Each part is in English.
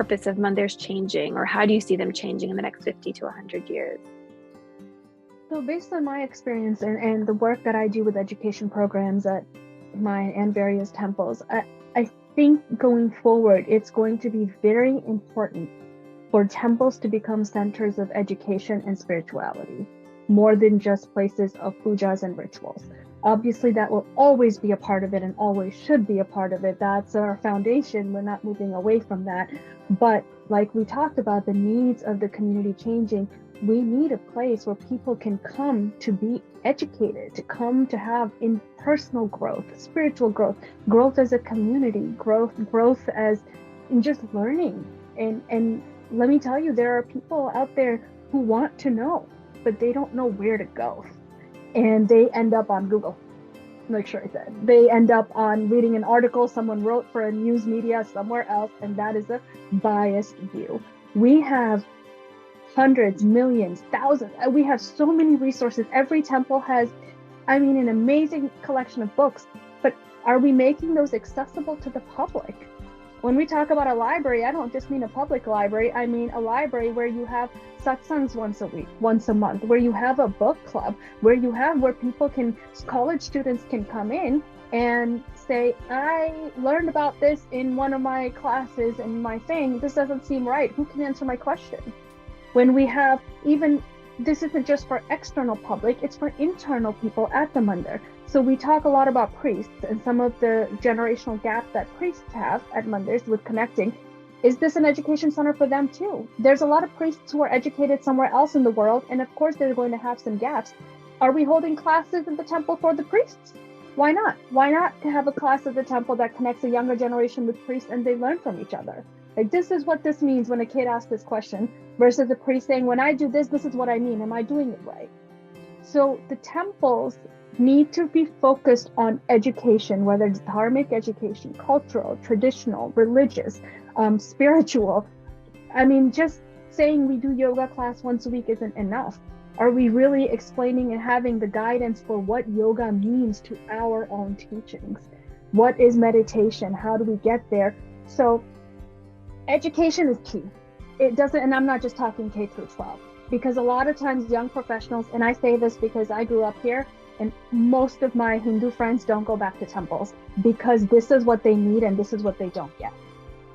purpose of Mandirs changing, or how do you see them changing in the next 50 to 100 years? So based on my experience and the work that I do with education programs at and various temples, I think going forward, it's going to be very important for temples to become centers of education and spirituality, more than just places of pujas and rituals. Obviously, that will always be a part of it and always should be a part of it. That's our foundation. We're not moving away from that. But like we talked about, the needs of the community changing, we need a place where people can come to be educated, to come to have personal growth, spiritual growth, growth as a community, growth as in just learning. And let me tell you, there are people out there who want to know, but they don't know where to go. And they end up on Google. Make sure I said. They end up on reading an article someone wrote for a news media somewhere else, and that is a biased view. We have hundreds, millions, thousands. We have so many resources. Every temple has, an amazing collection of books, but are we making those accessible to the public? When we talk about a library, I don't just mean a public library. I mean a library where you have satsangs once a week, once a month, where you have a book club, where college students can come in and say, I learned about this in one of my classes and my thing, this doesn't seem right. Who can answer my question? When we have this isn't just for external public, it's for internal people at the mandir. So we talk a lot about priests and some of the generational gap that priests have at mandirs with connecting. Is this an education center for them too? There's a lot of priests who are educated somewhere else in the world, and of course they're going to have some gaps. Are we holding classes at the temple for the priests? Why not? Why not have a class at the temple that connects a younger generation with priests and they learn from each other? Like, this is what this means when a kid asks this question, versus a priest saying, when I do this, this is what I mean. Am I doing it right? So the temples need to be focused on education, whether it's dharmic education, cultural, traditional, religious, spiritual. Just saying we do yoga class once a week isn't enough. Are we really explaining and having the guidance for what yoga means to our own teachings? What is meditation? How do we get there? So education is key. It doesn't, and I'm not just talking K through 12, because a lot of times young professionals, and I say this because I grew up here, and most of my Hindu friends don't go back to temples because this is what they need and this is what they don't get.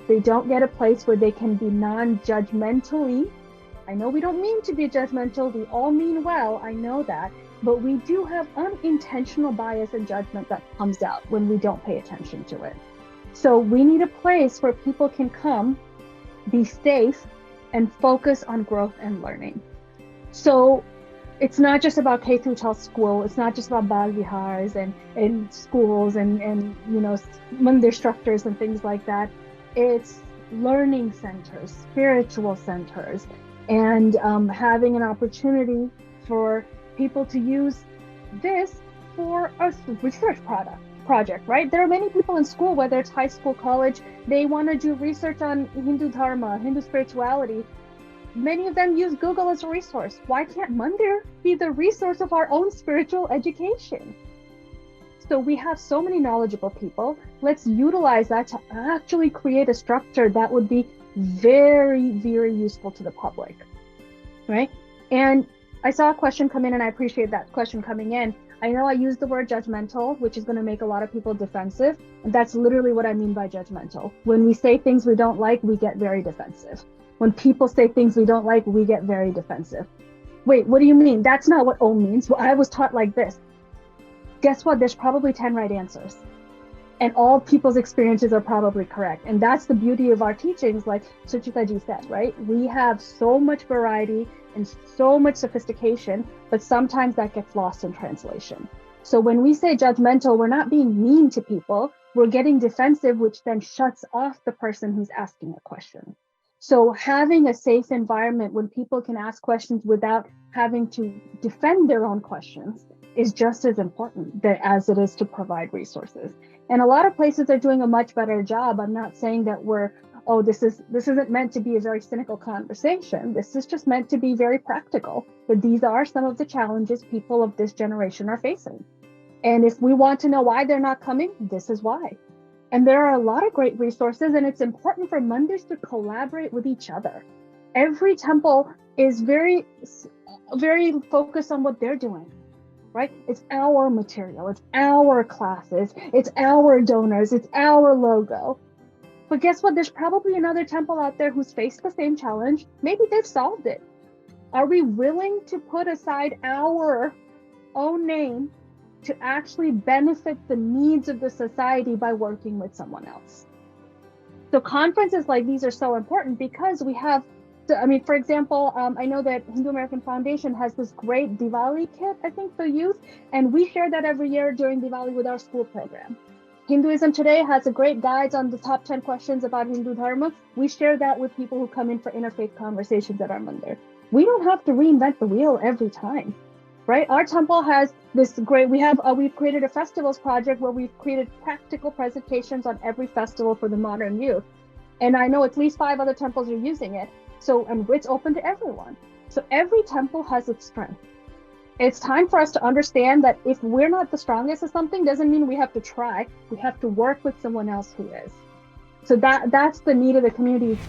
They don't get a place where they can be non-judgmentally. I know we don't mean to be judgmental. We all mean well. I know that. But we do have unintentional bias and judgment that comes out when we don't pay attention to it. So we need a place where people can come, be safe, and focus on growth and learning. So it's not just about K through 12 school. It's not just about Bal Vihars and schools and mandir structures and things like that. It's learning centers, spiritual centers, and having an opportunity for people to use this for a research project, right? There are many people in school, whether it's high school, college, they want to do research on Hindu dharma, Hindu spirituality. Many of them use Google as a resource. Why can't Mandir be the resource of our own spiritual education? So we have so many knowledgeable people. Let's utilize that to actually create a structure that would be very, very useful to the public, right? And I saw a question come in, and I appreciate that question coming in. I know I used the word judgmental, which is going to make a lot of people defensive. And that's literally what I mean by judgmental. When we say things we don't like, we get very defensive. When people say things we don't like, we get very defensive. Wait, what do you mean? That's not what Om means. Well, I was taught like this. Guess what? There's probably 10 right answers. And all people's experiences are probably correct. And that's the beauty of our teachings, like Suchita ji said, right? We have so much variety and so much sophistication, but sometimes that gets lost in translation. So when we say judgmental, we're not being mean to people. We're getting defensive, which then shuts off the person who's asking a question. So having a safe environment when people can ask questions without having to defend their own questions is just as important as it is to provide resources. And a lot of places are doing a much better job. I'm not saying that this isn't meant to be a very cynical conversation. This is just meant to be very practical. But these are some of the challenges people of this generation are facing. And if we want to know why they're not coming, this is why. And there are a lot of great resources, and it's important for Mandirs to collaborate with each other. Every temple is very focused on what they're doing, right? It's our material, it's our classes, it's our donors, it's our logo. But guess what? There's probably another temple out there who's faced the same challenge. Maybe they've solved it. Are we willing to put aside our own name to actually benefit the needs of the society by working with someone else? So conferences like these are so important because we have, for example, I know that Hindu American Foundation has this great Diwali kit, I think, for youth, and we share that every year during Diwali with our school program. Hinduism Today has a great guides on the top 10 questions about Hindu Dharma. We share that with people who come in for interfaith conversations at our mandir. We don't have to reinvent the wheel every time, right? Our temple has this great, we've created a festivals project where we've created practical presentations on every festival for the modern youth. And I know at least 5 other temples are using it. So, and it's open to everyone. So every temple has its strength. It's time for us to understand that if we're not the strongest at something, doesn't mean we have to try. We have to work with someone else who is. So that's the need of the community